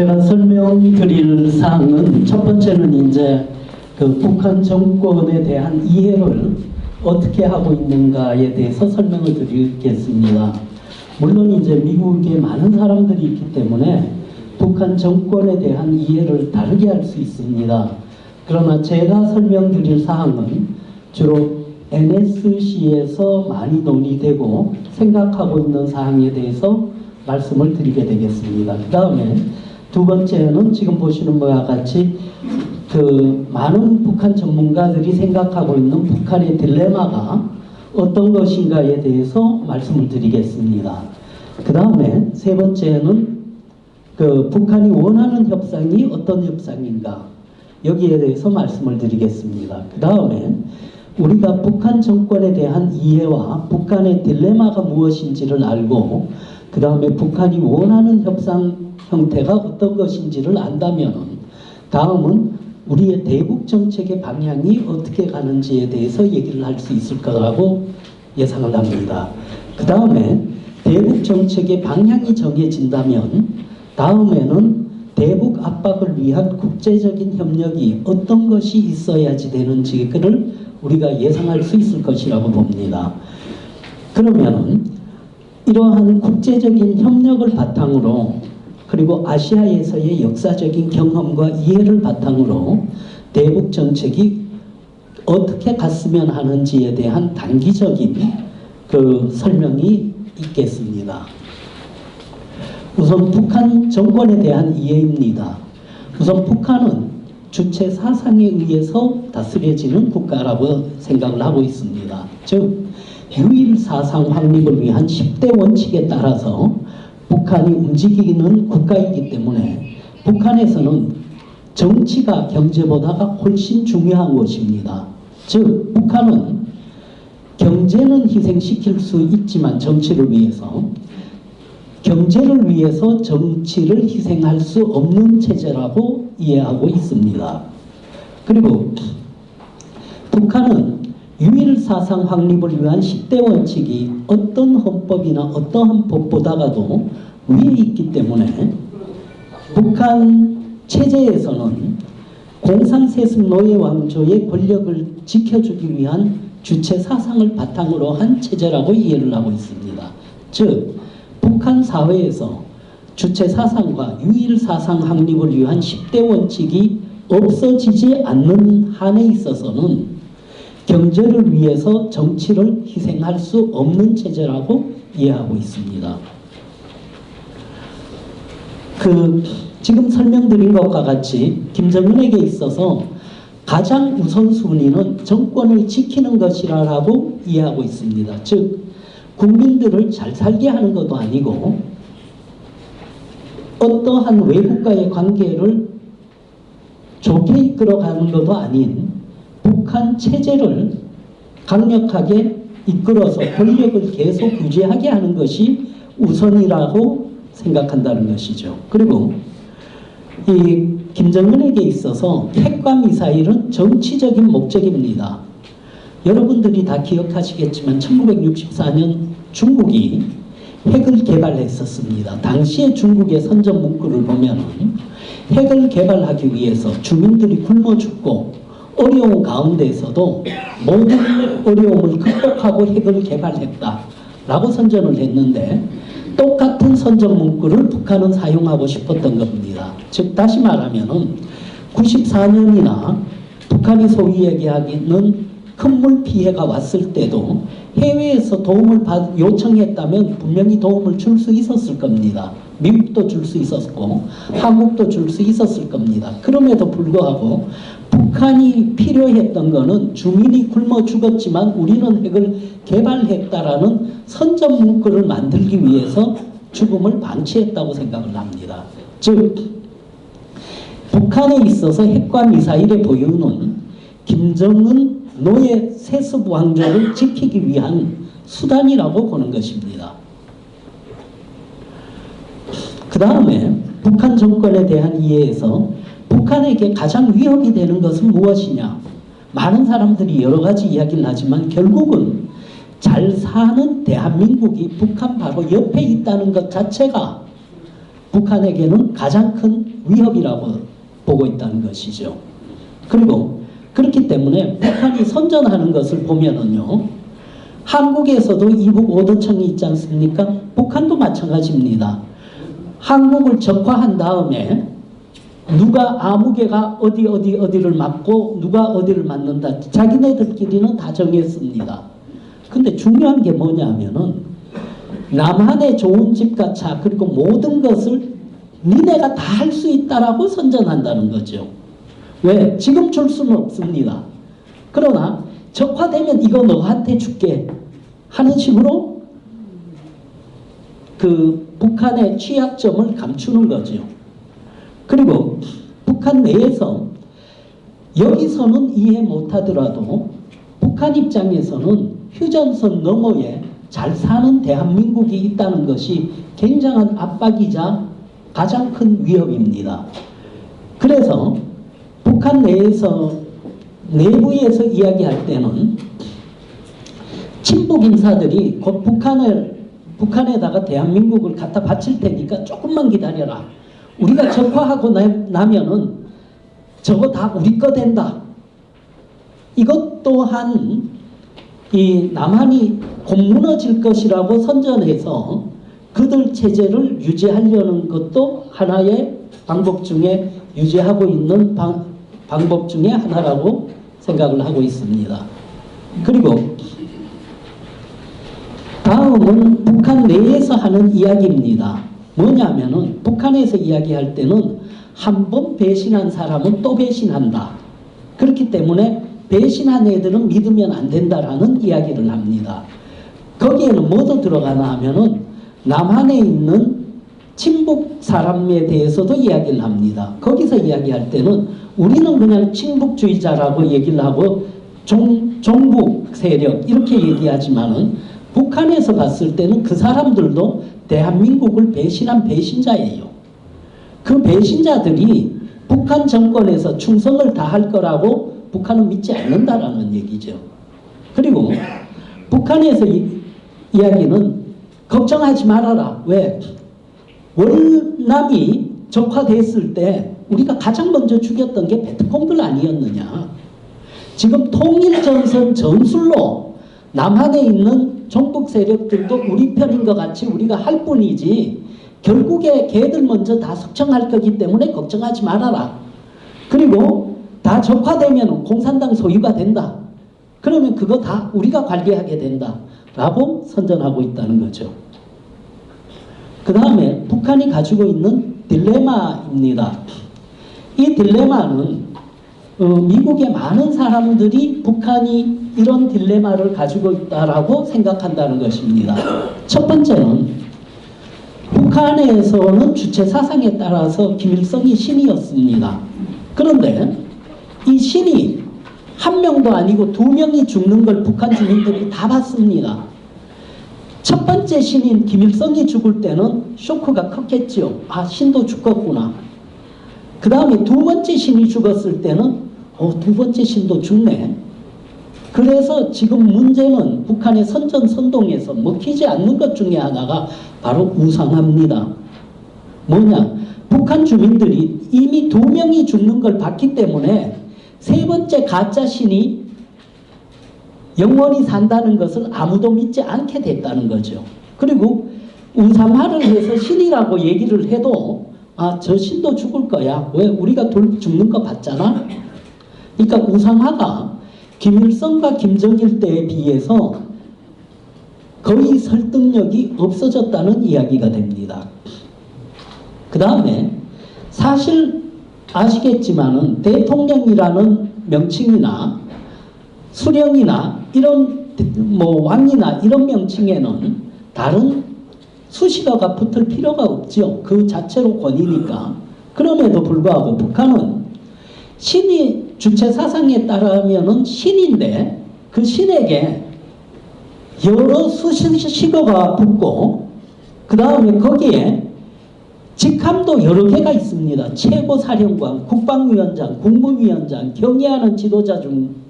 제가 설명드릴 사항은 첫 번째는 이제 그 북한 정권에 대한 이해를 어떻게 하고 있는가에 대해서 설명을 드리겠습니다. 물론 이제 미국에 많은 사람들이 있기 때문에 북한 정권에 대한 이해를 다르게 할 수 있습니다. 그러나 제가 설명드릴 사항은 주로 NSC에서 많이 논의되고 생각하고 있는 사항에 대해서 말씀을 드리게 되겠습니다. 그 다음에 두 번째는 지금 보시는 바와 같이 그 많은 북한 전문가들이 생각하고 있는 북한의 딜레마가 어떤 것인가에 대해서 말씀을 드리겠습니다. 그 다음에 세 번째는 그 북한이 원하는 협상이 어떤 협상인가 여기에 대해서 말씀을 드리겠습니다. 그 다음에 우리가 북한 정권에 대한 이해와 북한의 딜레마가 무엇인지를 알고 그 다음에 북한이 원하는 협상 형태가 어떤 것인지를 안다면 다음은 우리의 대북 정책의 방향이 어떻게 가는지에 대해서 얘기를 할 수 있을 거라고 예상을 합니다. 그 다음에 대북 정책의 방향이 정해진다면 다음에는 대북 압박을 위한 국제적인 협력이 어떤 것이 있어야지 되는지 그를 우리가 예상할 수 있을 것이라고 봅니다. 그러면은 이러한 국제적인 협력을 바탕으로 그리고 아시아에서의 역사적인 경험과 이해를 바탕으로 대북 정책이 어떻게 갔으면 하는지에 대한 단기적인 그 설명이 있겠습니다. 우선 북한 정권에 대한 이해입니다. 우선 북한은 주체 사상에 의해서 다스려지는 국가라고 생각을 하고 있습니다. 즉 유일 사상 확립을 위한 10대 원칙에 따라서 북한이 움직이는 국가이기 때문에 북한에서는 정치가 경제보다가 훨씬 중요한 것입니다. 즉 북한은 경제는 희생시킬 수 있지만 정치를 위해서 경제를 위해서 정치를 희생할 수 없는 체제라고 이해하고 있습니다. 그리고 북한은 유일 사상 확립을 위한 10대 원칙이 어떤 헌법이나 어떠한 법보다가도 위에 있기 때문에 북한 체제에서는 공산세습 노예 왕조의 권력을 지켜주기 위한 주체 사상을 바탕으로 한 체제라고 이해를 하고 있습니다. 즉 북한 사회에서 주체 사상과 유일 사상 확립을 위한 10대 원칙이 없어지지 않는 한에 있어서는 경제를 위해서 정치를 희생할 수 없는 체제라고 이해하고 있습니다. 지금 설명드린 것과 같이 김정은에게 있어서 가장 우선순위는 정권을 지키는 것이라고 이해하고 있습니다. 즉 국민들을 잘 살게 하는 것도 아니고 어떠한 외국과의 관계를 좋게 이끌어가는 것도 아닌 북한 체제를 강력하게 이끌어서 권력을 계속 유지하게 하는 것이 우선이라고 생각한다는 것이죠. 그리고 이 김정은에게 있어서 핵과 미사일은 정치적인 목적입니다. 여러분들이 다 기억하시겠지만 1964년 중국이 핵을 개발했었습니다. 당시에 중국의 선전 문구를 보면 핵을 개발하기 위해서 주민들이 굶어 죽고 어려운 가운데에서도 모든 어려움을 극복하고 핵을 개발했다라고 선전을 했는데 똑같은 선전 문구를 북한은 사용하고 싶었던 겁니다. 즉 다시 말하면 94년이나 북한이 소위 얘기하기는 큰 물 피해가 왔을 때도 해외에서 도움을 요청했다면 분명히 도움을 줄 수 있었을 겁니다. 미국도 줄 수 있었고 한국도 줄 수 있었을 겁니다. 그럼에도 불구하고 북한이 필요했던 것은 주민이 굶어 죽었지만 우리는 핵을 개발했다라는 선전 문구를 만들기 위해서 죽음을 방치했다고 생각을 합니다. 즉 북한에 있어서 핵과 미사일의 보유는 김정은 노예 세습 왕조를 지키기 위한 수단이라고 보는 것입니다. 그 다음에 북한 정권에 대한 이해에서 북한에게 가장 위협이 되는 것은 무엇이냐? 많은 사람들이 여러 가지 이야기를 하지만 결국은 잘 사는 대한민국이 북한 바로 옆에 있다는 것 자체가 북한에게는 가장 큰 위협이라고 보고 있다는 것이죠. 그리고 그렇기 때문에 북한이 선전하는 것을 보면은요, 한국에서도 이북 오도청이 있지 않습니까? 북한도 마찬가지입니다. 한국을 적화한 다음에 누가 아무개가 어디를 맞고 누가 어디를 맞는다, 자기네들끼리는 다 정했습니다. 근데 중요한 게 뭐냐면은 남한의 좋은 집과 차 그리고 모든 것을 니네가 다 할 수 있다라고 선전한다는 거죠. 왜? 지금 줄 수는 없습니다. 그러나 적화되면 이거 너한테 줄게 하는 식으로 그 북한의 취약점을 감추는 거죠. 그리고 북한 내에서 여기서는 이해 못하더라도 북한 입장에서는 휴전선 너머에 잘 사는 대한민국이 있다는 것이 굉장한 압박이자 가장 큰 위협입니다. 그래서 북한 내부에서 이야기할 때는 친북 인사들이 곧 북한에다가 대한민국을 갖다 바칠 테니까 조금만 기다려라. 우리가 적화하고 나면은 저거 다 우리 거 된다. 이것 또한 이 남한이 곧 무너질 것이라고 선전해서 그들 체제를 유지하려는 것도 하나의 방법 중에 유지하고 있는 방법 중에 하나라고 생각을 하고 있습니다. 그리고 다음은 북한 내에서 하는 이야기입니다. 뭐냐면은 북한에서 이야기할 때는 한 번 배신한 사람은 또 배신한다. 그렇기 때문에 배신한 애들은 믿으면 안 된다라는 이야기를 합니다. 거기에는 뭐도 들어가나 하면은 남한에 있는 친북 사람에 대해서도 이야기를 합니다. 거기서 이야기할 때는 우리는 그냥 친북주의자라고 얘기를 하고 종북 세력 이렇게 얘기하지만은 북한에서 봤을 때는 그 사람들도 대한민국을 배신한 배신자예요. 그 배신자들이 북한 정권에서 충성을 다할 거라고 북한은 믿지 않는다라는 얘기죠. 그리고 북한에서 이야기는 걱정하지 말아라. 왜? 월남이 적화됐을 때 우리가 가장 먼저 죽였던 게 베트콩들 아니었느냐. 지금 통일전선 전술로 남한에 있는 종북 세력들도 우리 편인 것 같이 우리가 할 뿐이지 결국에 걔들 먼저 다 숙청할 거기 때문에 걱정하지 말아라. 그리고 다 적화되면 공산당 소유가 된다. 그러면 그거 다 우리가 관리하게 된다. 라고 선전하고 있다는 거죠. 그 다음에 북한이 가지고 있는 딜레마입니다. 이 딜레마는 미국의 많은 사람들이 북한이 이런 딜레마를 가지고 있다라고 생각한다는 것입니다. 첫 번째는 북한에서는 주체 사상에 따라서 김일성이 신이었습니다. 그런데 이 신이 한 명도 아니고 두 명이 죽는 걸 북한 주민들이 다 봤습니다. 첫 번째 신인 김일성이 죽을 때는 쇼크가 컸겠죠. 아, 신도 죽었구나. 그 다음에 두 번째 신이 죽었을 때는 두 번째 신도 죽네. 그래서 지금 문제는 북한의 선전선동에서 먹히지 않는 것 중에 하나가 바로 우상합니다. 뭐냐? 북한 주민들이 이미 두 명이 죽는 걸 봤기 때문에 세 번째 가짜 신이 영원히 산다는 것을 아무도 믿지 않게 됐다는 거죠. 그리고 우상화를 해서 신이라고 얘기를 해도 저 신도 죽을 거야. 왜? 우리가 죽는 거 봤잖아. 그러니까 우상화가 김일성과 김정일 때에 비해서 거의 설득력이 없어졌다는 이야기가 됩니다. 그 다음에 사실 아시겠지만은 대통령이라는 명칭이나 수령이나 이런 왕이나 이런 명칭에는 다른 수식어가 붙을 필요가 없죠. 그 자체로 권위니까. 그럼에도 불구하고 북한은 신이 주체 사상에 따르면은 신인데 그 신에게 여러 수식어가 붙고 그 다음에 거기에 직함도 여러 개가 있습니다. 최고사령관, 국방위원장, 국무위원장, 경애하는 지도자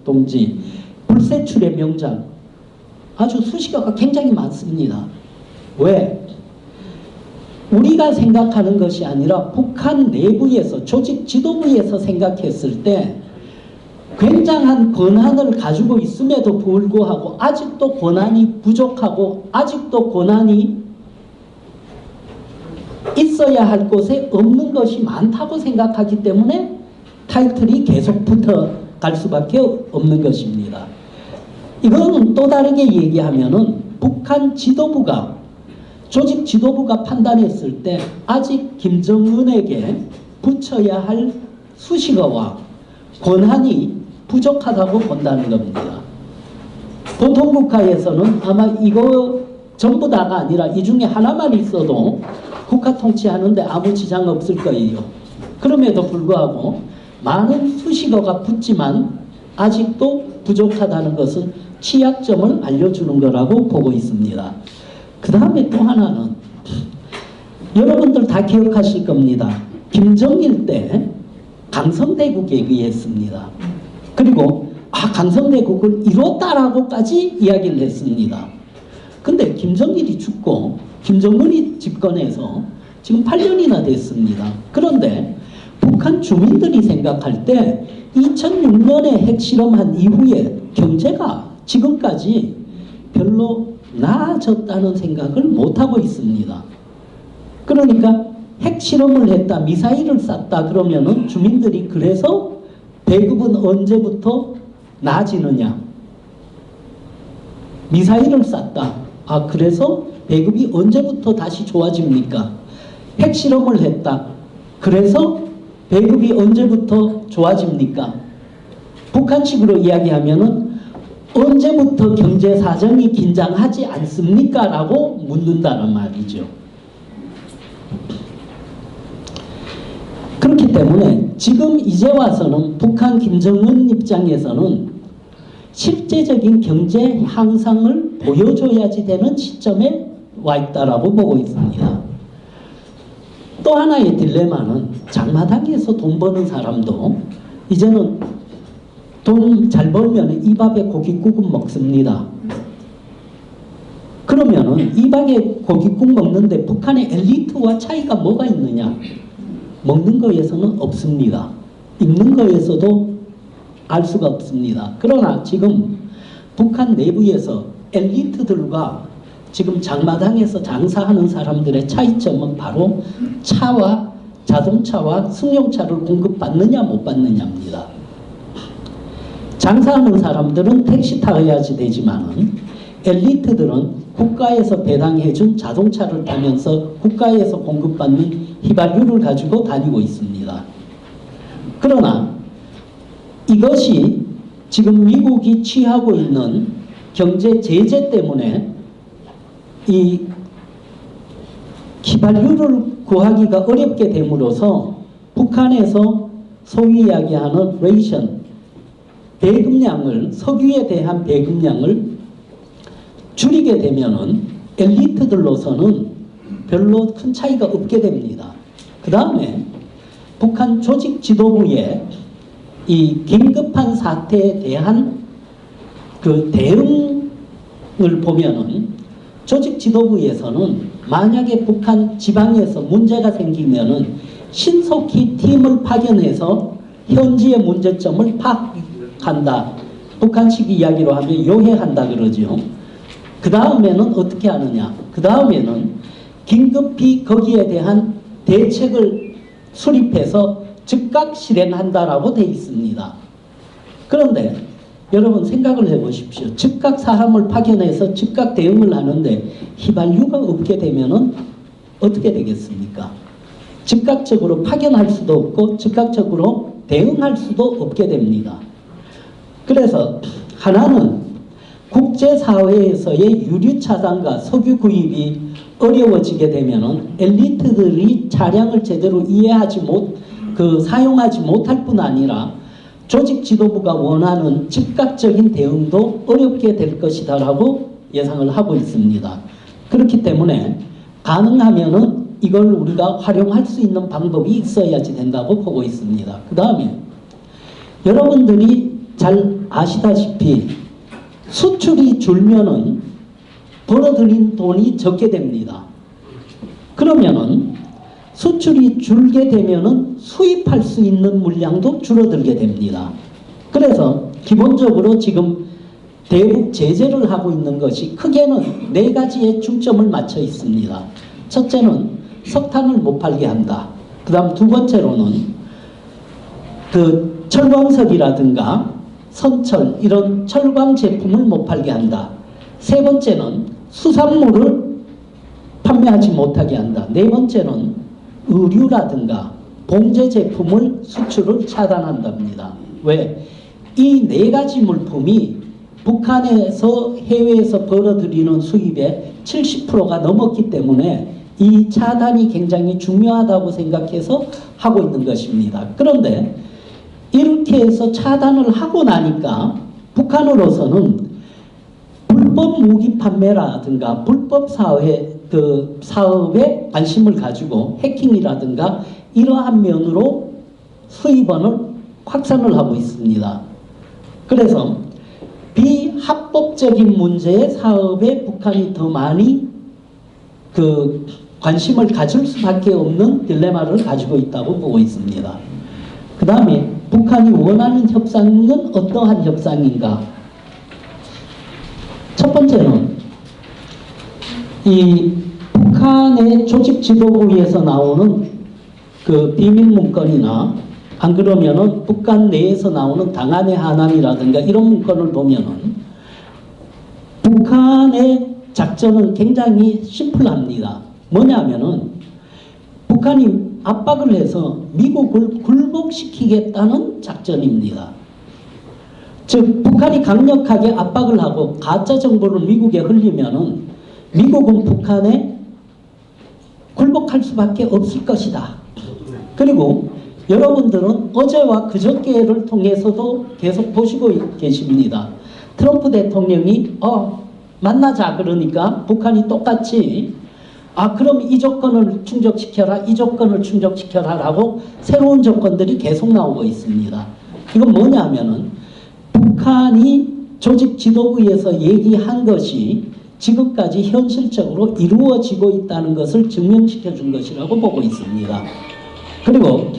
동지, 불세출의 명장. 아주 수식어가 굉장히 많습니다. 왜? 우리가 생각하는 것이 아니라 북한 내부에서 조직 지도부에서 생각했을 때 굉장한 권한을 가지고 있음에도 불구하고 아직도 권한이 부족하고 아직도 권한이 있어야 할 곳에 없는 것이 많다고 생각하기 때문에 타이틀이 계속 붙어갈 수밖에 없는 것입니다. 이거는 또 다르게 얘기하면은 북한 지도부가 조직 지도부가 판단했을 때 아직 김정은에게 붙여야 할 수식어와 권한이 부족하다고 본다는 겁니다. 보통 국가에서는 아마 이거 전부 다가 아니라 이 중에 하나만 있어도 국가 통치하는데 아무 지장 없을 거예요. 그럼에도 불구하고 많은 수식어가 붙지만 아직도 부족하다는 것은 취약점을 알려주는 거라고 보고 있습니다. 그 다음에 또 하나는 여러분들 다 기억하실 겁니다. 김정일 때 강성대국 얘기했습니다. 그리고 강성대국을 이뤘다라고까지 이야기를 했습니다. 근데 김정일이 죽고 김정은이 집권해서 지금 8년이나 됐습니다. 그런데 북한 주민들이 생각할 때 2006년에 핵실험한 이후에 경제가 지금까지 별로 나아졌다는 생각을 못하고 있습니다. 그러니까 핵실험을 했다, 미사일을 쐈다 그러면은 주민들이 그래서 배급은 언제부터 나아지느냐? 미사일을 쐈다. 그래서 배급이 언제부터 다시 좋아집니까? 핵실험을 했다. 그래서 배급이 언제부터 좋아집니까? 북한식으로 이야기하면은 언제부터 경제 사정이 긴장하지 않습니까? 라고 묻는다는 말이죠. 그렇기 때문에 지금 이제 와서는 북한 김정은 입장에서는 실제적인 경제 향상을 보여줘야지 되는 시점에 와 있다라고 보고 있습니다. 또 하나의 딜레마는 장마당에서 돈 버는 사람도 이제는 돈 잘 벌면 이 밥에 고깃국은 먹습니다. 그러면은 이 밥에 고깃국 먹는데 북한의 엘리트와 차이가 뭐가 있느냐? 먹는 거에서는 없습니다. 입는 거에서도 알 수가 없습니다. 그러나 지금 북한 내부에서 엘리트들과 지금 장마당에서 장사하는 사람들의 차이점은 바로 차와 자동차와 승용차를 공급받느냐 못 받느냐입니다. 장사하는 사람들은 택시 타야지 되지만은 엘리트들은 국가에서 배당해준 자동차를 타면서 국가에서 공급받는 휘발유를 가지고 다니고 있습니다. 그러나 이것이 지금 미국이 취하고 있는 경제 제재 때문에 이 휘발유를 구하기가 어렵게 됨으로써 북한에서 소위 이야기하는 레이션, 배급량을, 석유에 대한 배급량을 줄이게 되면은 엘리트들로서는 별로 큰 차이가 없게 됩니다. 그 다음에 북한 조직 지도부의 이 긴급한 사태에 대한 그 대응을 보면은 조직 지도부에서는 만약에 북한 지방에서 문제가 생기면은 신속히 팀을 파견해서 현지의 문제점을 파악한다. 북한식 이야기로 하면 요해한다 그러죠. 그 다음에는 어떻게 하느냐? 그 다음에는 긴급히 거기에 대한 대책을 수립해서 즉각 실행한다라고 되어 있습니다. 그런데 여러분 생각을 해보십시오. 즉각 사람을 파견해서 즉각 대응을 하는데 휘발유가 없게 되면은 어떻게 되겠습니까? 즉각적으로 파견할 수도 없고 즉각적으로 대응할 수도 없게 됩니다. 그래서 하나는 국제사회에서의 유류 차단과 석유 구입이 어려워지게 되면은 엘리트들이 차량을 제대로 사용하지 못할 뿐 아니라 조직 지도부가 원하는 즉각적인 대응도 어렵게 될 것이다라고 예상을 하고 있습니다. 그렇기 때문에 가능하면은 이걸 우리가 활용할 수 있는 방법이 있어야지 된다고 보고 있습니다. 그 다음에 여러분들이 잘 아시다시피 수출이 줄면은 벌어들인 돈이 적게 됩니다. 그러면은 수출이 줄게 되면은 수입할 수 있는 물량도 줄어들게 됩니다. 그래서 기본적으로 지금 대북 제재를 하고 있는 것이 크게는 4가지의 중점을 맞춰 있습니다. 첫째는 석탄을 못 팔게 한다. 그 다음 2번째로는 그 철광석이라든가 선철 이런 철광 제품을 못 팔게 한다. 3번째는 수산물을 판매하지 못하게 한다. 4번째는 의류라든가 봉제 제품을 수출을 차단한답니다. 왜? 이 4가지 물품이 북한에서 해외에서 벌어들이는 수입의 70%가 넘었기 때문에 이 차단이 굉장히 중요하다고 생각해서 하고 있는 것입니다. 그런데 이렇게 해서 차단을 하고 나니까 북한으로서는 불법 무기 판매라든가 불법 사업에 관심을 가지고 해킹이라든가 이러한 면으로 수입원을 확산을 하고 있습니다. 그래서 비합법적인 문제의 사업에 북한이 더 많이 관심을 가질 수밖에 없는 딜레마를 가지고 있다고 보고 있습니다. 그 다음에 북한이 원하는 협상은 어떠한 협상인가? 첫 번째는 이 북한의 조직 지도부에서 나오는 그 비밀 문건이나 안 그러면은 북한 내에서 나오는 당한의 하남이라든가 이런 문건을 보면은 북한의 작전은 굉장히 심플합니다. 뭐냐면은 북한이 압박을 해서 미국을 굴복시키겠다는 작전입니다. 즉 북한이 강력하게 압박을 하고 가짜 정보를 미국에 흘리면은 미국은 북한에 굴복할 수밖에 없을 것이다. 그리고 여러분들은 어제와 그저께를 통해서도 계속 보시고 계십니다. 트럼프 대통령이 만나자 그러니까 북한이 똑같이 그럼 이 조건을 충족시켜라 이 조건을 충족시켜라 라고 새로운 조건들이 계속 나오고 있습니다. 이건 뭐냐 하면은 북한이 조직 지도부에서 얘기한 것이 지금까지 현실적으로 이루어지고 있다는 것을 증명시켜 준 것이라고 보고 있습니다. 그리고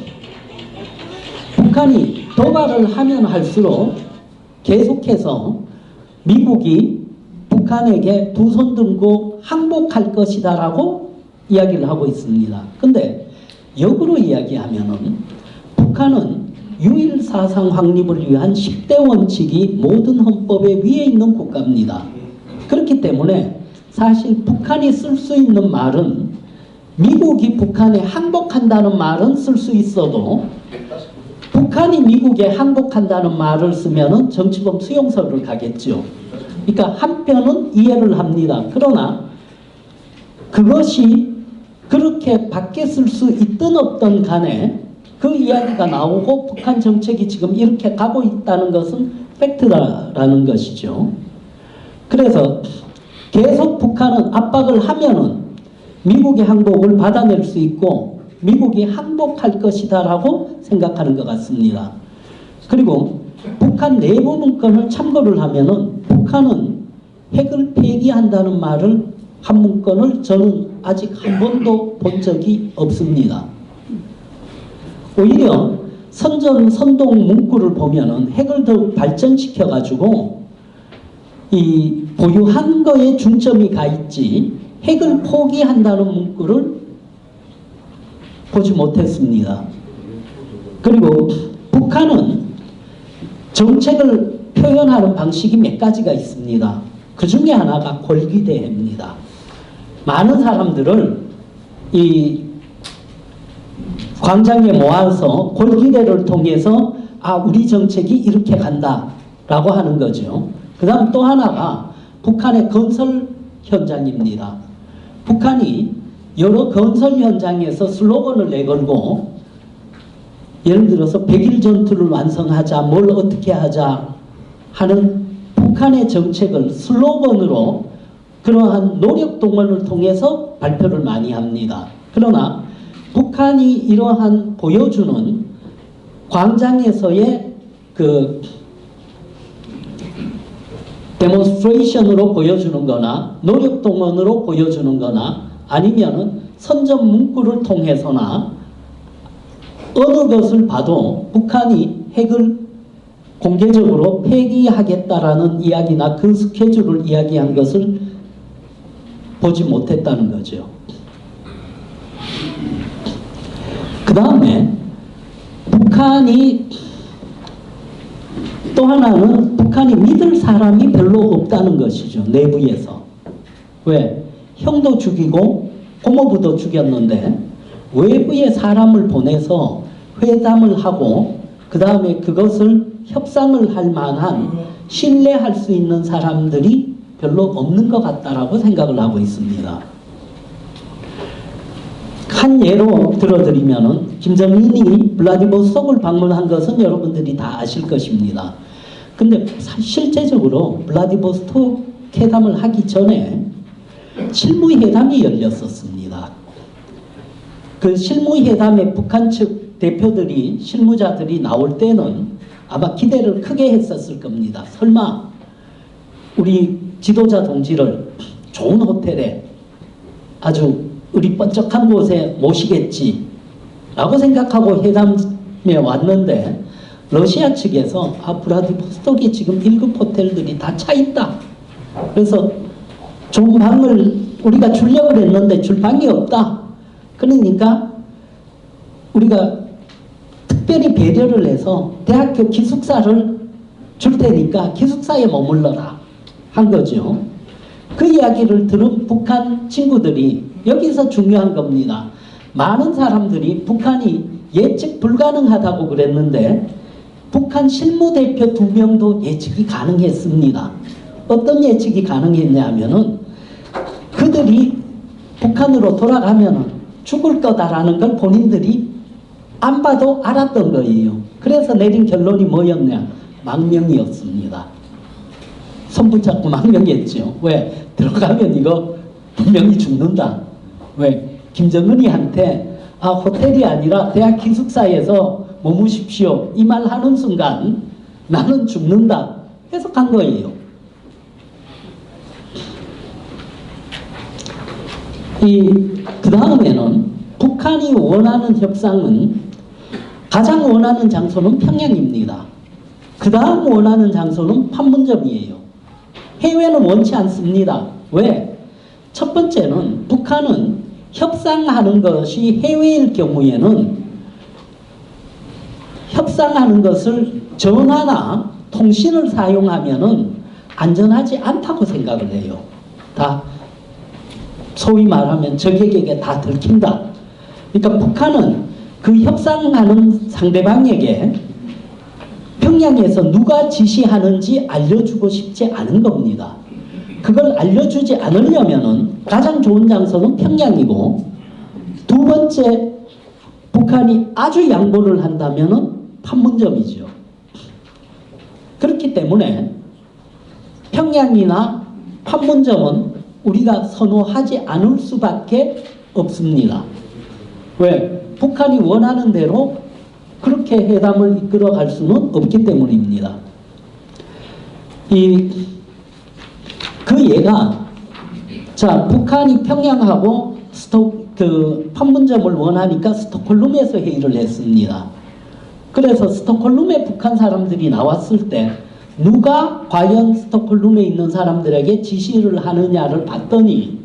북한이 도발을 하면 할수록 계속해서 미국이 북한에게 두 손 들고 항복할 것이다 라고 이야기를 하고 있습니다. 근데 역으로 이야기하면은 북한은 유일사상 확립을 위한 10대 원칙이 모든 헌법에 위에 있는 국가입니다. 그렇기 때문에 사실 북한이 쓸 수 있는 말은 미국이 북한에 항복한다는 말은 쓸 수 있어도 북한이 미국에 항복한다는 말을 쓰면은 정치범 수용소를 가겠죠. 그러니까 한편은 이해를 합니다. 그러나 그것이 그렇게 밖에 쓸 수 있든 없든 간에 그 이야기가 나오고 북한 정책이 지금 이렇게 가고 있다는 것은 팩트라는 것이죠. 그래서 계속 북한은 압박을 하면은 미국의 항복을 받아낼 수 있고 미국이 항복할 것이다 라고 생각하는 것 같습니다. 그리고 북한 내부 문건을 참고를 하면은 북한은 핵을 폐기한다는 말을 한 문건을 저는 아직 한 번도 본 적이 없습니다. 오히려 선동 문구를 보면은 핵을 더 발전시켜 가지고 이 보유한 거에 중점이 가 있지 핵을 포기한다는 문구를 보지 못했습니다. 그리고 북한은 정책을 표현하는 방식이 몇 가지가 있습니다. 그 중에 하나가 골기대입니다. 많은 사람들을 이 광장에 모아서 골기대를 통해서 우리 정책이 이렇게 간다라고 하는 거죠. 그 다음 또 하나가 북한의 건설 현장입니다. 북한이 여러 건설 현장에서 슬로건을 내걸고 예를 들어서 100일 전투를 완성하자, 뭘 어떻게 하자 하는 북한의 정책을 슬로건으로 그러한 노력 동원을 통해서 발표를 많이 합니다. 그러나 북한이 이러한 보여주는 광장에서의 그 데몬스트레이션으로 보여주는 거나 노력 동원으로 보여주는 거나 아니면은 선전 문구를 통해서나 어느 것을 봐도 북한이 핵을 공개적으로 폐기하겠다라는 이야기나 그 스케줄을 이야기한 것을 보지 못했다는 거죠. 그 다음에 북한이 또 하나는 북한이 믿을 사람이 별로 없다는 것이죠. 내부에서. 왜? 형도 죽이고 고모부도 죽였는데 외부에 사람을 보내서 회담을 하고 그 다음에 그것을 협상을 할 만한 신뢰할 수 있는 사람들이 별로 없는 것 같다라고 생각을 하고 있습니다. 한 예로 들어드리면은 김정은이 블라디보스톡을 방문한 것은 여러분들이 다 아실 것입니다. 근데 실제적으로 블라디보스톡 회담을 하기 전에 실무회담이 열렸었습니다. 그 실무회담에 북한 측 대표들이 실무자들이 나올 때는 아마 기대를 크게 했었을 겁니다. 설마 우리 지도자 동지를 좋은 호텔에 아주 우리 번쩍한 곳에 모시겠지 라고 생각하고 회담에 왔는데 러시아 측에서 블라디보스톡에 지금 1급 호텔들이 다 차 있다. 그래서 좋은 방을 우리가 주려고 했는데 줄 방이 없다. 그러니까 우리가 특별히 배려를 해서 대학교 기숙사를 줄 테니까 기숙사에 머물러라 한 거죠. 그 이야기를 들은 북한 친구들이 여기서 중요한 겁니다. 많은 사람들이 북한이 예측 불가능하다고 그랬는데 북한 실무대표 2명도 예측이 가능했습니다. 어떤 예측이 가능했냐면은 그들이 북한으로 돌아가면 죽을 거다라는 걸 본인들이 안 봐도 알았던 거예요. 그래서 내린 결론이 뭐였냐? 망명이었습니다. 손 붙잡고 망명했죠. 왜? 들어가면 이거 분명히 죽는다. 왜? 김정은이한테 호텔이 아니라 대학 기숙사에서 머무십시오. 이 말 하는 순간 나는 죽는다. 해석한 거예요. 그 다음에는 북한이 원하는 협상은 가장 원하는 장소는 평양입니다. 그 다음 원하는 장소는 판문점이에요. 해외는 원치 않습니다. 왜? 첫 번째는 북한은 협상하는 것이 해외일 경우에는 협상하는 것을 전화나 통신을 사용하면은 안전하지 않다고 생각을 해요. 다 소위 말하면 적에게 다 들킨다. 그러니까 북한은 그 협상하는 상대방에게 평양에서 누가 지시하는지 알려주고 싶지 않은 겁니다. 그걸 알려주지 않으려면은 가장 좋은 장소는 평양이고, 두 번째 북한이 아주 양보를 한다면은 판문점이죠. 그렇기 때문에 평양이나 판문점은 우리가 선호하지 않을 수밖에 없습니다. 왜? 북한이 원하는 대로 그렇게 회담을 이끌어 갈 수는 없기 때문입니다. 그 예가, 자, 북한이 평양하고 판문점을 원하니까 스톡홀름에서 회의를 했습니다. 그래서 스톡홀름에 북한 사람들이 나왔을 때 누가 과연 스톡홀름에 있는 사람들에게 지시를 하느냐를 봤더니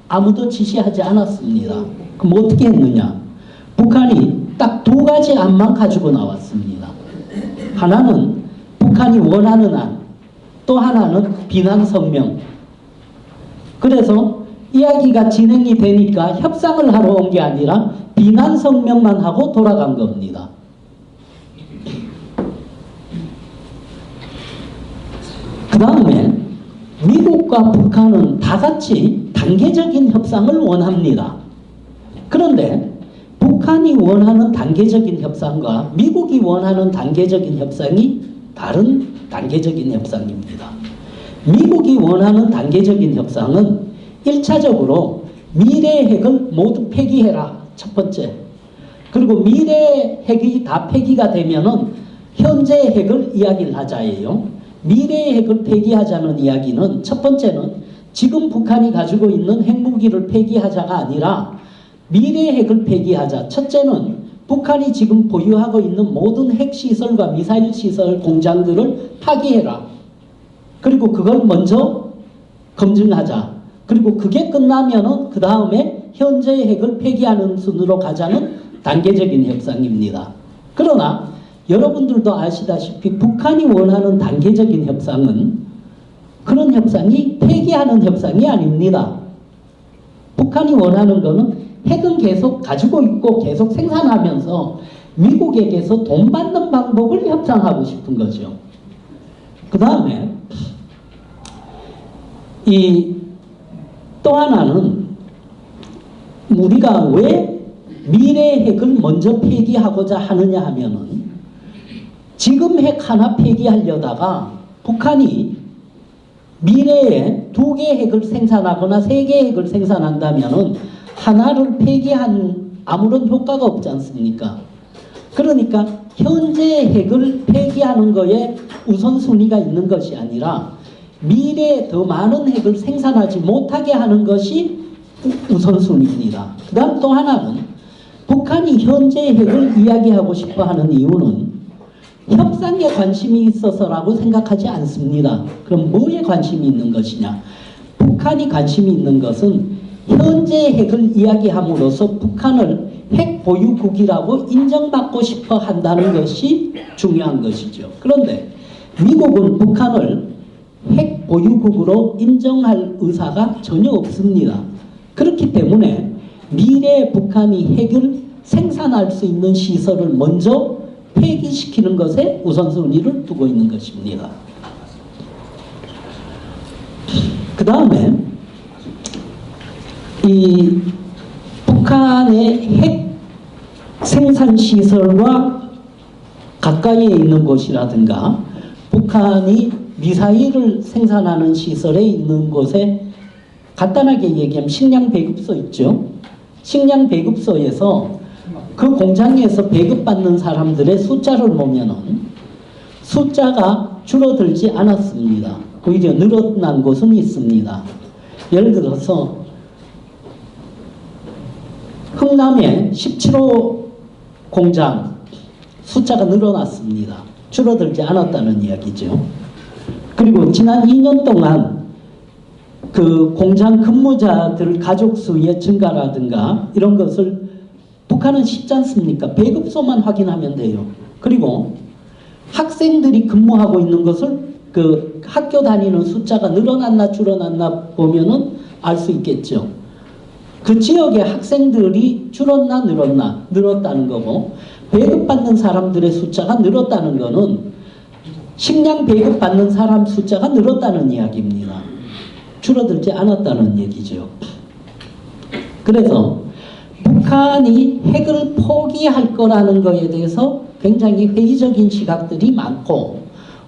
아무도 지시하지 않았습니다. 그럼 어떻게 했느냐? 북한이 딱 두 가지 안만 가지고 나왔습니다. 하나는 북한이 원하는 안, 또 하나는 비난 성명. 그래서 이야기가 진행이 되니까 협상을 하러 온 게 아니라 비난 성명만 하고 돌아간 겁니다. 그 다음에 미국과 북한은 다 같이 단계적인 협상을 원합니다. 그런데 북한이 원하는 단계적인 협상과 미국이 원하는 단계적인 협상이 다른 단계적인 협상입니다. 미국이 원하는 단계적인 협상은 1차적으로 미래 핵을 모두 폐기해라. 첫 번째. 그리고 미래 핵이 다 폐기가 되면은 현재 핵을 이야기를 하자예요. 미래의 핵을 폐기하자는 이야기는 첫 번째는 지금 북한이 가지고 있는 핵무기를 폐기하자가 아니라 미래 핵을 폐기하자. 첫째는 북한이 지금 보유하고 있는 모든 핵시설과 미사일 시설 공장들을 파기해라. 그리고 그걸 먼저 검증하자. 그리고 그게 끝나면은 그 다음에 현재의 핵을 폐기하는 순으로 가자는 단계적인 협상입니다. 그러나 여러분들도 아시다시피 북한이 원하는 단계적인 협상은 그런 협상이 폐기하는 협상이 아닙니다. 북한이 원하는 것은 핵은 계속 가지고 있고 계속 생산하면서 미국에게서 돈 받는 방법을 협상하고 싶은 거죠. 그 다음에 또 하나는 우리가 왜 미래 핵을 먼저 폐기하고자 하느냐 하면은 지금 핵 하나 폐기하려다가 북한이 미래에 2개 핵을 생산하거나 3개 핵을 생산한다면은 하나를 폐기한 아무런 효과가 없지 않습니까? 그러니까 현재 핵을 폐기하는 거에 우선순위가 있는 것이 아니라 미래에 더 많은 핵을 생산하지 못하게 하는 것이 우선순위입니다. 그 다음 또 하나는 북한이 현재 핵을 이야기하고 싶어 하는 이유는 협상에 관심이 있어서라고 생각하지 않습니다. 그럼 뭐에 관심이 있는 것이냐? 북한이 관심이 있는 것은 현재 핵을 이야기함으로써 북한을 핵 보유국이라고 인정받고 싶어 한다는 것이 중요한 것이죠. 그런데 미국은 북한을 핵 보유국으로 인정할 의사가 전혀 없습니다. 그렇기 때문에 미래에 북한이 핵을 생산할 수 있는 시설을 먼저 폐기시키는 것에 우선순위를 두고 있는 것입니다. 그 다음에 이 북한의 핵 생산시설과 가까이에 있는 곳이라든가 북한이 미사일을 생산하는 시설에 있는 곳에 간단하게 얘기하면 식량 배급소 있죠. 식량 배급소에서 그 공장에서 배급받는 사람들의 숫자를 보면은 숫자가 줄어들지 않았습니다. 오히려 늘어난 곳은 있습니다. 예를 들어서 흥남의 17호 공장 숫자가 늘어났습니다. 줄어들지 않았다는 이야기죠. 그리고 지난 2년 동안 그 공장 근무자들 가족 수의 증가라든가 이런 것을 북한은 쉽지 않습니까? 배급소만 확인하면 돼요. 그리고 학생들이 근무하고 있는 것을 그 학교 다니는 숫자가 늘어났나 줄어났나 보면은 알 수 있겠죠. 그 지역의 학생들이 줄었나 늘었나 늘었다는 거고 배급받는 사람들의 숫자가 늘었다는 거는 식량 배급받는 사람 숫자가 늘었다는 이야기입니다. 줄어들지 않았다는 얘기죠. 그래서 북한이 핵을 포기할 거라는 것에 대해서 굉장히 회의적인 시각들이 많고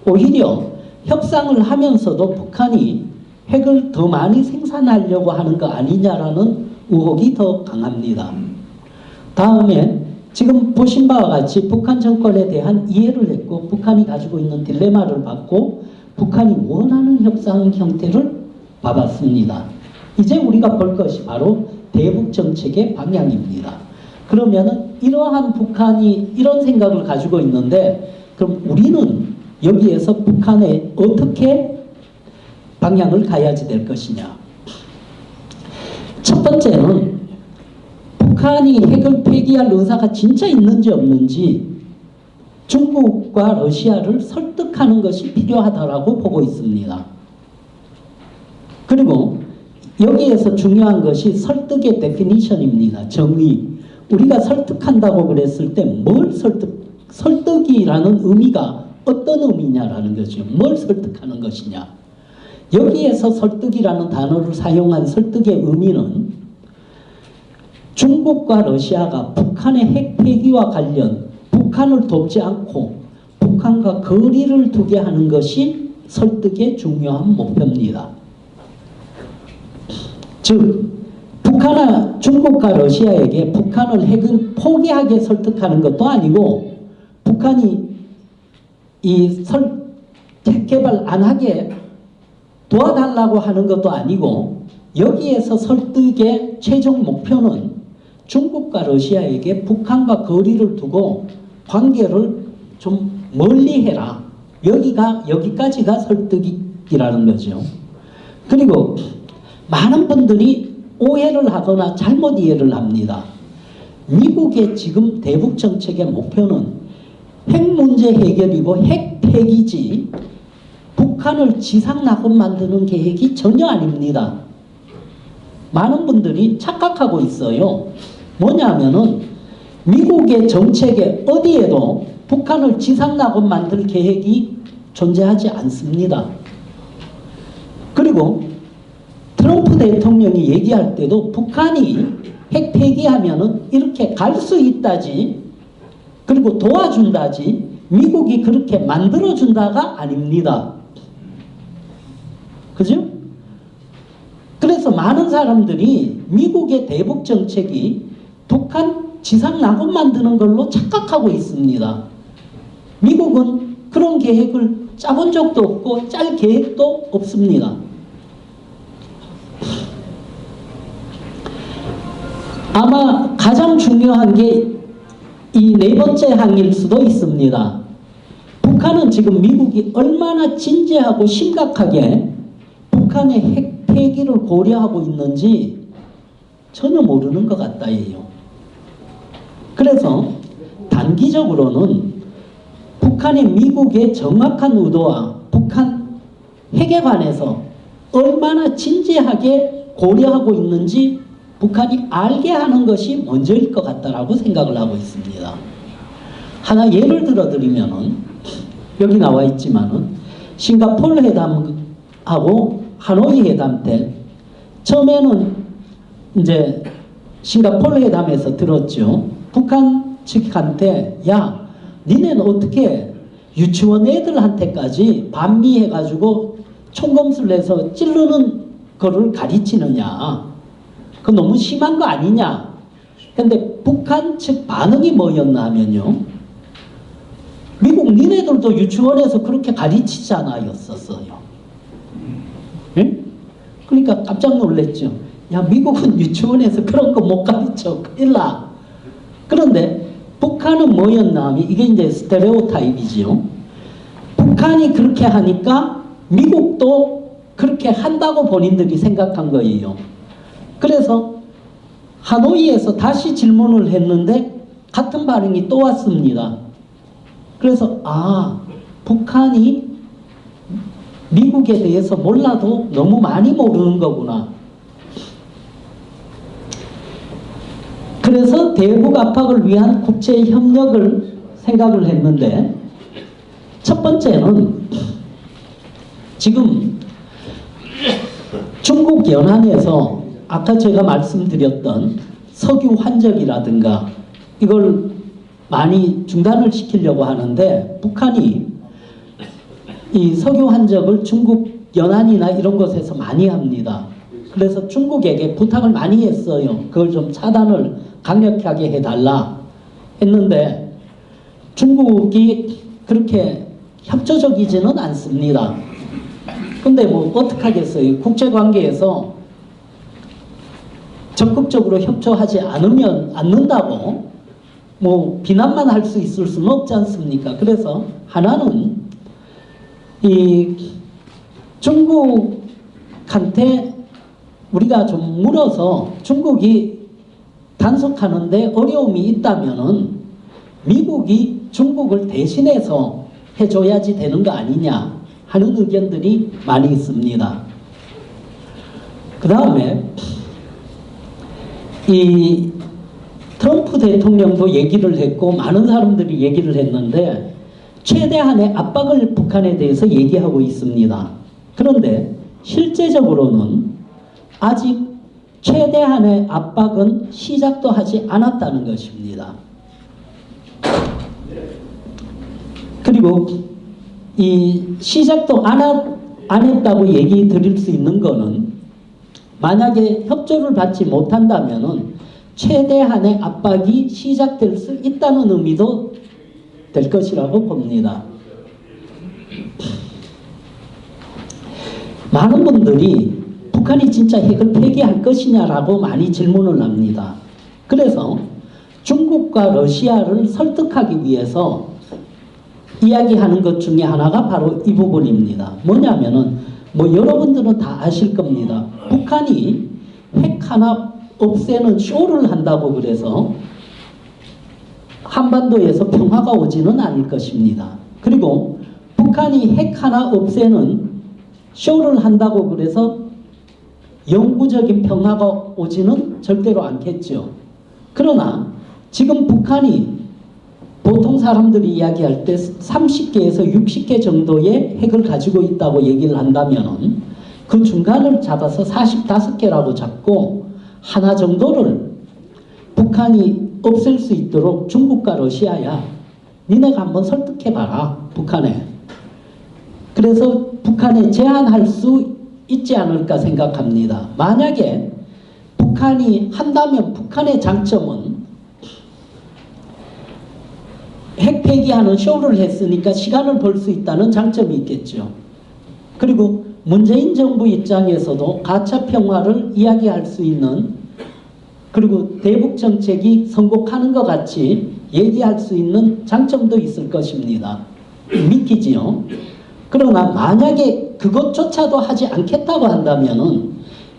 오히려 협상을 하면서도 북한이 핵을 더 많이 생산하려고 하는 거 아니냐라는 의혹이 더 강합니다. 다음에 지금 보신 바와 같이 북한 정권에 대한 이해를 했고 북한이 가지고 있는 딜레마를 봤고 북한이 원하는 협상 형태를 봐봤습니다. 이제 우리가 볼 것이 바로 대북 정책의 방향입니다. 그러면은 이러한 북한이 이런 생각을 가지고 있는데 그럼 우리는 여기에서 북한에 어떻게 방향을 가야지 될 것이냐. 첫 번째는 북한이 핵을 폐기할 의사가 진짜 있는지 없는지 중국과 러시아를 설득하는 것이 필요하다고 보고 있습니다. 그리고 여기에서 중요한 것이 설득의 데피니션입니다. 정의. 우리가 설득한다고 그랬을 때 뭘 설득이라는 의미가 어떤 의미냐라는 거죠. 뭘 설득하는 것이냐. 여기에서 설득이라는 단어를 사용한 설득의 의미는 중국과 러시아가 북한의 핵 폐기와 관련 북한을 돕지 않고 북한과 거리를 두게 하는 것이 설득의 중요한 목표입니다. 즉 중국과 러시아에게 북한을 핵을 포기하게 설득하는 것도 아니고 북한이 핵 개발 안 하게 도와달라고 하는 것도 아니고 여기에서 설득의 최종 목표는 중국과 러시아에게 북한과 거리를 두고 관계를 좀 멀리 해라. 여기까지가 설득이라는 거죠. 그리고 많은 분들이 오해를 하거나 잘못 이해를 합니다. 미국의 지금 대북 정책의 목표는 핵 문제 해결이고 핵 폐기지 북한을 지상낙원 만드는 계획이 전혀 아닙니다. 많은 분들이 착각하고 있어요. 뭐냐면은 미국의 정책에 어디에도 북한을 지상낙원 만들 계획이 존재하지 않습니다. 그리고 트럼프 대통령이 얘기할 때도 북한이 핵 폐기하면은 이렇게 갈 수 있다지, 그리고 도와준다지, 미국이 그렇게 만들어준다가 아닙니다. 그죠? 그래서 많은 사람들이 미국의 대북 정책이 북한 지상낙원 만드는 걸로 착각하고 있습니다. 미국은 그런 계획을 짜본 적도 없고 짤 계획도 없습니다. 아마 가장 중요한 게 이 네 번째 항일 수도 있습니다. 북한은 지금 미국이 얼마나 진지하고 심각하게 북한의 핵 폐기를 고려하고 있는지 전혀 모르는 것 같다예요. 그래서 단기적으로는 북한이 미국의 정확한 의도와 북한 핵에 관해서 얼마나 진지하게 고려하고 있는지 북한이 알게 하는 것이 먼저일 것 같다라고 생각을 하고 있습니다. 하나 예를 들어 드리면은 여기 나와 있지만은 싱가포르 회담하고 하노이 회담 때 처음에는 이제 싱가포르 회담에서 들었죠. 북한 측한테 야, 니네는 어떻게 유치원 애들한테까지 반미해가지고 총검술 내서 찌르는 거를 가르치느냐. 그거 너무 심한 거 아니냐. 근데 북한 측 반응이 뭐였나 하면요. 미국 니네들도 유치원에서 그렇게 가르치잖아 였었어요. 예? 그러니까 깜짝 놀랐죠. 야, 미국은 유치원에서 그런 거 못 가르쳐. 큰일 나. 그런데 북한은 뭐였나 하면 이게 이제 스테레오타입이지요. 북한이 그렇게 하니까 미국도 그렇게 한다고 본인들이 생각한 거예요. 그래서 하노이에서 다시 질문을 했는데 같은 반응이 또 왔습니다. 그래서 북한이 미국에 대해서 몰라도 너무 많이 모르는 거구나. 그래서 대북 압박을 위한 국제 협력을 생각을 했는데 첫 번째는 지금 중국 연안에서 아까 제가 말씀드렸던 석유 환적이라든가 이걸 많이 중단을 시키려고 하는데 북한이 이 석유 환적을 중국 연안이나 이런 곳에서 많이 합니다. 그래서 중국에게 부탁을 많이 했어요. 그걸 좀 차단을 강력하게 해달라 했는데 중국이 그렇게 협조적이지는 않습니다. 근데 뭐 어떡하겠어요. 국제관계에서 적극적으로 협조하지 않는다고 뭐 비난만 할 수 있을 수는 없지 않습니까? 그래서 하나는 이 중국한테 우리가 좀 물어서 중국이 단속하는데 어려움이 있다면은 미국이 중국을 대신해서 해줘야지 되는 거 아니냐 하는 의견들이 많이 있습니다. 그 다음에 이 트럼프 대통령도 얘기를 했고 많은 사람들이 얘기를 했는데 최대한의 압박을 북한에 대해서 얘기하고 있습니다. 그런데 실제적으로는 아직 최대한의 압박은 시작도 하지 않았다는 것입니다. 그리고 이 시작도 안 했다고 얘기 드릴 수 있는 거는 만약에 협조를 받지 못한다면은 최대한의 압박이 시작될 수 있다는 의미도 될 것이라고 봅니다. 많은 분들이 북한이 진짜 핵을 폐기할 것이냐라고 많이 질문을 합니다. 그래서 중국과 러시아를 설득하기 위해서 이야기하는 것 중에 하나가 바로 이 부분입니다. 뭐냐면은 뭐 여러분들은 다 아실 겁니다. 북한이 핵 하나 없애는 쇼를 한다고 그래서 한반도에서 평화가 오지는 않을 것입니다. 그리고 북한이 핵 하나 없애는 쇼를 한다고 그래서 영구적인 평화가 오지는 절대로 않겠죠. 그러나 지금 북한이 보통 사람들이 이야기할 때 30개에서 60개 정도의 핵을 가지고 있다고 얘기를 한다면 그 중간을 잡아서 45개라고 잡고 하나 정도를 북한이 없앨 수 있도록 중국과 러시아야 니네가 한번 설득해봐라 북한에. 그래서 북한에 제한할 수 있지 않을까 생각합니다. 만약에 북한이 한다면 북한의 장점은 핵 폐기하는 쇼를 했으니까 시간을 벌 수 있다는 장점이 있겠죠. 그리고 문재인 정부 입장에서도 가차 평화를 이야기할 수 있는, 그리고 대북 정책이 성공하는 것 같이 얘기할 수 있는 장점도 있을 것입니다. 믿기지요. 그러나 만약에 그것조차도 하지 않겠다고 한다면은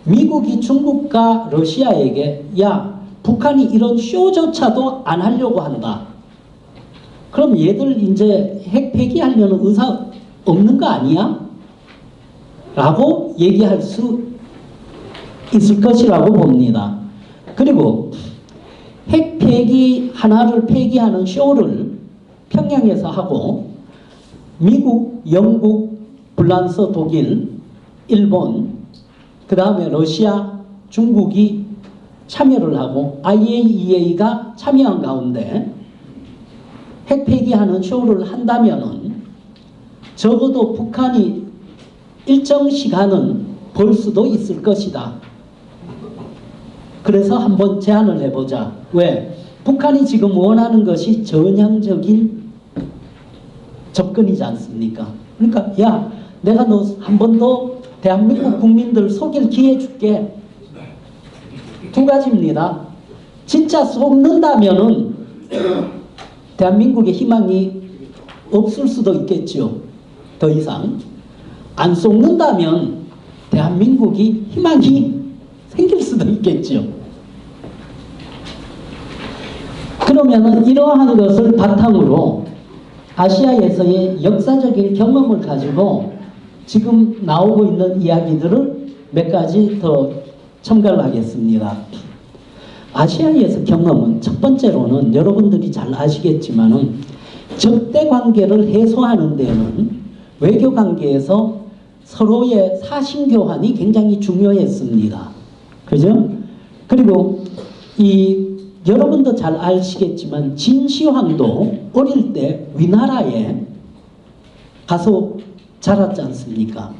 미국이 중국과 러시아에게 야, 북한이 이런 쇼조차도 안 하려고 한다. 그럼 얘들 이제 핵 폐기하려는 의사 없는 거 아니야? 라고 얘기할 수 있을 것이라고 봅니다. 그리고 핵 폐기 하나를 폐기하는 쇼를 평양에서 하고 미국, 영국, 프랑스, 독일, 일본, 그 다음에 러시아, 중국이 참여를 하고 IAEA가 참여한 가운데 핵 폐기하는 쇼를 한다면은 적어도 북한이 일정 시간은 벌 수도 있을 것이다. 그래서 한번 제안을 해보자. 왜? 북한이 지금 원하는 것이 전향적인 접근이지 않습니까? 그러니까 야, 내가 너 한 번 더 대한민국 국민들 속일 기회 줄게. 두 가지입니다. 진짜 속는다면은 대한민국의 희망이 없을 수도 있겠죠. 더 이상. 안 속는다면 대한민국이 희망이 생길 수도 있겠죠. 그러면은 이러한 것을 바탕으로 아시아에서의 역사적인 경험을 가지고 지금 나오고 있는 이야기들을 몇 가지 더 첨가를 하겠습니다. 아시아에서 경험은 첫 번째로는 여러분들이 잘 아시겠지만은 적대 관계를 해소하는 데는 외교 관계에서 서로의 사신 교환이 굉장히 중요했습니다. 그죠? 그리고 여러분도 잘 아시겠지만 진시황도 어릴 때 위나라에 가서 자랐지 않습니까?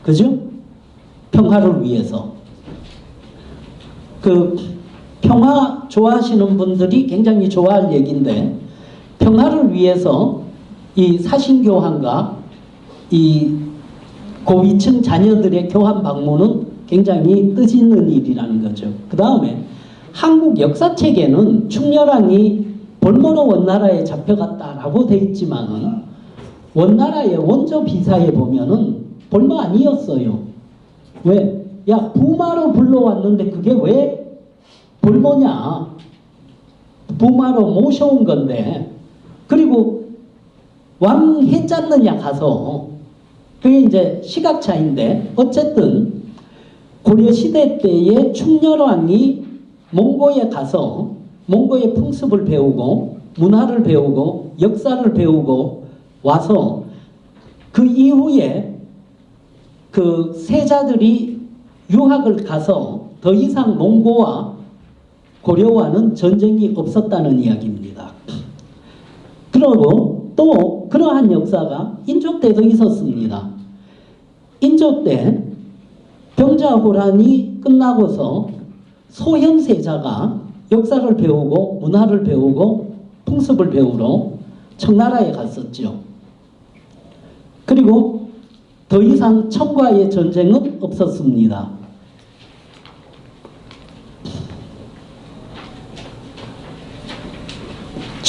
그죠? 평화를 위해서. 평화 좋아하시는 분들이 굉장히 좋아할 얘기인데, 평화를 위해서 이 사신교환과 이 고위층 자녀들의 교환 방문은 굉장히 뜻있는 일이라는 거죠. 그 다음에 한국 역사책에는 충렬왕이 볼모로 원나라에 잡혀갔다라고 돼 있지만은 원나라의 원조 비사에 보면은 볼모 아니었어요. 왜? 야, 부마로 불러왔는데 그게 왜 볼모냐? 부마로 모셔온 건데, 그리고 왕 해짰느냐 가서. 그게 이제 시각 차이인데, 어쨌든 고려시대 때의 충렬왕이 몽고에 가서 몽고의 풍습을 배우고 문화를 배우고 역사를 배우고 와서 그 이후에 그 세자들이 유학을 가서 더 이상 몽고와 고려와는 전쟁이 없었다는 이야기입니다. 그리고 또 그러한 역사가 인조 때도 있었습니다. 인조 때 병자호란이 끝나고서 소현세자가 역사를 배우고 문화를 배우고 풍습을 배우러 청나라에 갔었죠. 그리고 더 이상 청과의 전쟁은 없었습니다.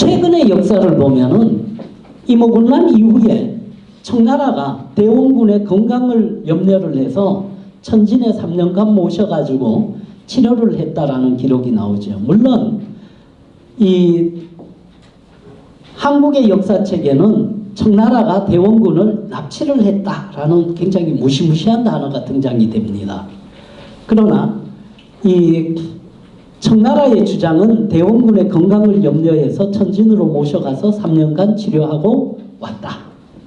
최근의 역사를 보면은 임오군란 이후에 청나라가 대원군의 건강을 염려를 해서 천진에 3년간 모셔가지고 치료를 했다라는 기록이 나오죠. 물론 이 한국의 역사책에는 청나라가 대원군을 납치를 했다라는 굉장히 무시무시한 단어가 등장이 됩니다. 그러나 이 청나라의 주장은 대원군의 건강을 염려해서 천진으로 모셔가서 3년간 치료하고 왔다.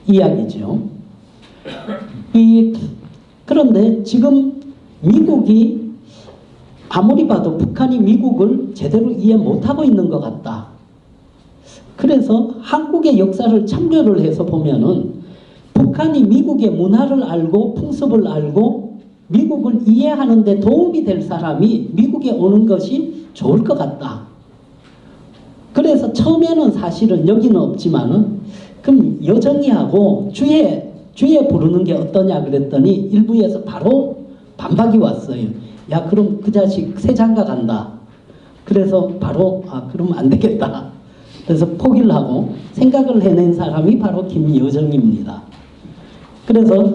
이야기죠. 그런데 지금 미국이 아무리 봐도 북한이 미국을 제대로 이해 못하고 있는 것 같다. 그래서 한국의 역사를 참조를 해서 보면은 북한이 미국의 문화를 알고 풍습을 알고 미국을 이해하는 데 도움이 될 사람이 미국에 오는 것이 좋을 것 같다. 그래서 처음에는 사실은 여기는 없지만은 그럼 여정이하고 주에 부르는 게 어떠냐 그랬더니 일부에서 바로 반박이 왔어요. 야 그럼 그 자식 새 장가 간다. 그래서 바로 그러면 안 되겠다. 그래서 포기를 하고 생각을 해낸 사람이 바로 김여정입니다. 그래서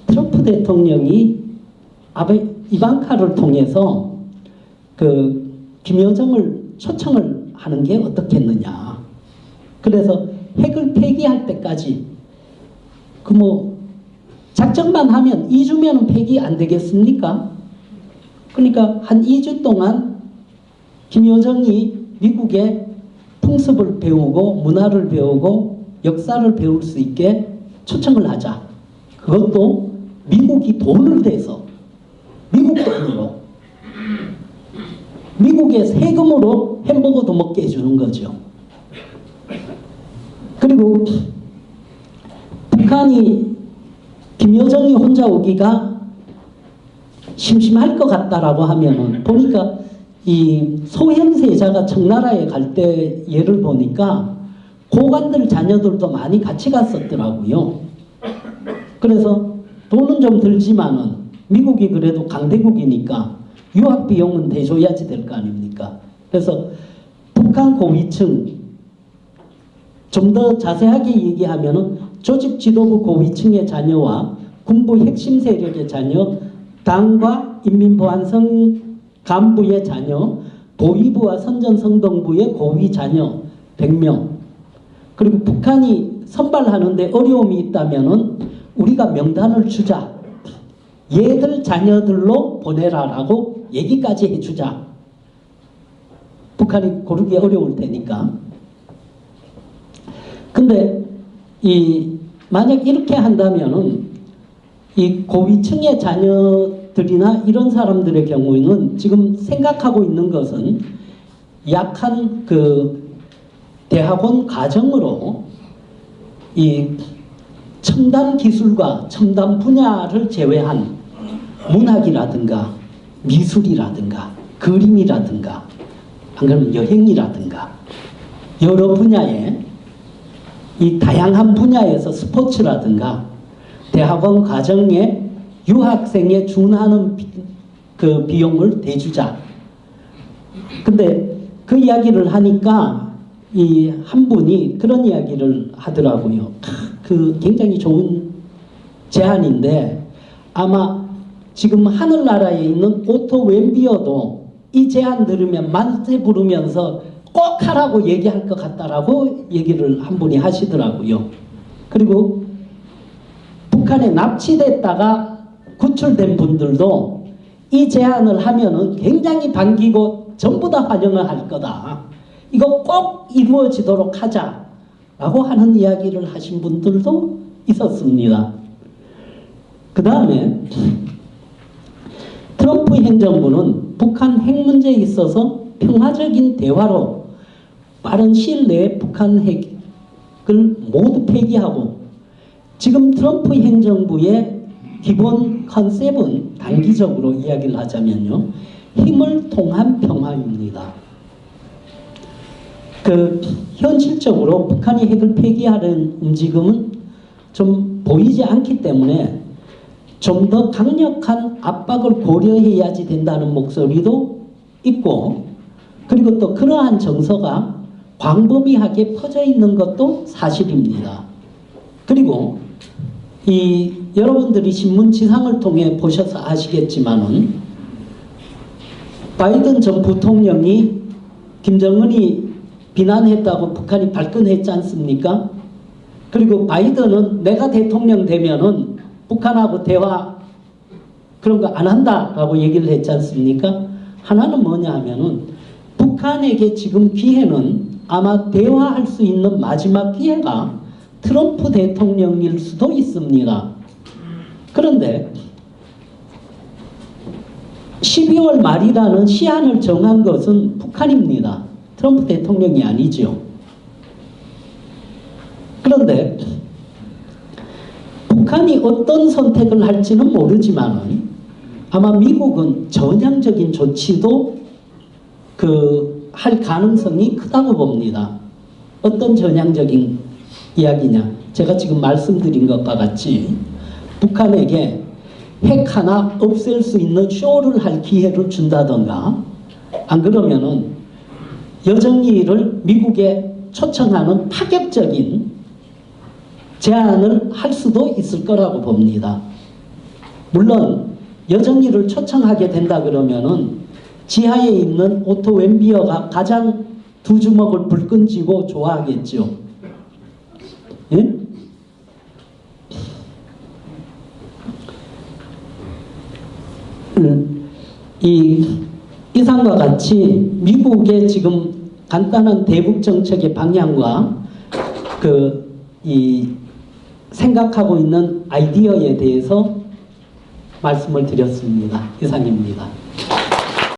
트럼프 대통령이 이방카를 통해서 그 김여정을 초청을 하는 게 어떻겠느냐. 그래서 핵을 폐기할 때까지 작전만 하면 2주면 폐기 안 되겠습니까? 그러니까 한 2주 동안 김여정이 미국의 풍습을 배우고 문화를 배우고 역사를 배울 수 있게 초청을 하자. 그것도 미국이 돈을 대서 미국 돈으로 미국의 세금으로 햄버거도 먹게 해주는 거죠. 그리고 북한이 김여정이 혼자 오기가 심심할 것 같다라고 하면은 보니까 이 소현세자가 청나라에 갈 때 예를 보니까 고관들 자녀들도 많이 같이 갔었더라고요. 그래서 돈은 좀 들지만은 미국이 그래도 강대국이니까 유학 비용은 대줘야지 될 거 아닙니까? 그래서 북한 고위층 좀 더 자세하게 얘기하면은 조직 지도부 고위층의 자녀와 군부 핵심 세력의 자녀, 당과 인민보안성 간부의 자녀, 보위부와 선전성동부의 고위 자녀 100명. 그리고 북한이 선발하는데 어려움이 있다면은 우리가 명단을 주자. 얘들 자녀들로 보내라라고 얘기까지 해주자. 북한이 고르기 어려울 테니까. 근데 만약 이렇게 한다면은 이 고위층의 자녀들이나 이런 사람들의 경우에는 지금 생각하고 있는 것은 약한 그 대학원 과정으로 이 첨단 기술과 첨단 분야를 제외한 문학이라든가 미술이라든가 그림이라든가 안 그러면 여행이라든가 여러 분야에 이 다양한 분야에서 스포츠라든가 대학원 과정에 유학생에 준하는 그 비용을 대주자. 근데 그 이야기를 하니까 이 한 분이 그런 이야기를 하더라고요. 그 굉장히 좋은 제안인데 아마 지금 하늘나라에 있는 오토 웬비어도 이 제안 들으면 만세 부르면서 꼭 하라고 얘기할 것 같다라고 얘기를 한 분이 하시더라고요. 그리고 북한에 납치됐다가 구출된 분들도 이 제안을 하면은 굉장히 반기고 전부 다 환영을 할 거다. 이거 꼭 이루어지도록 하자라고 하는 이야기를 하신 분들도 있었습니다. 그 다음에 트럼프 행정부는 북한 핵 문제에 있어서 평화적인 대화로 빠른 시일 내에 북한 핵을 모두 폐기하고 지금 트럼프 행정부의 기본 컨셉은 단기적으로 이야기를 하자면요. 힘을 통한 평화입니다. 현실적으로 북한이 핵을 폐기하려는 움직임은 좀 보이지 않기 때문에 좀 더 강력한 압박을 고려해야지 된다는 목소리도 있고 그리고 또 그러한 정서가 광범위하게 퍼져 있는 것도 사실입니다. 그리고 여러분들이 신문지상을 통해 보셔서 아시겠지만은 바이든 전 부통령이 김정은이 비난했다고 북한이 발끈했지 않습니까? 그리고 바이든은 내가 대통령 되면은 북한하고 대화 그런 거 안 한다라고 얘기를 했지 않습니까? 하나는 뭐냐 하면은 북한에게 지금 기회는 아마 대화할 수 있는 마지막 기회가 트럼프 대통령일 수도 있습니다. 그런데 12월 말이라는 시한을 정한 것은 북한입니다. 트럼프 대통령이 아니죠. 그런데 북한이 어떤 선택을 할지는 모르지만 아마 미국은 전향적인 조치도 할 가능성이 크다고 봅니다. 어떤 전향적인 이야기냐? 제가 지금 말씀드린 것과 같이 북한에게 핵 하나 없앨 수 있는 쇼를 할 기회를 준다던가, 안 그러면은 여정리를 미국에 초청하는 파격적인 제안을 할 수도 있을 거라고 봅니다. 물론 여정리를 초청하게 된다 그러면은 지하에 있는 오토 웬비어가 가장 두 주먹을 불끈 쥐고 좋아하겠죠. 예? 이상과 같이 미국의 지금 간단한 대북 정책의 방향과 생각하고 있는 아이디어에 대해서 말씀을 드렸습니다. 이상입니다.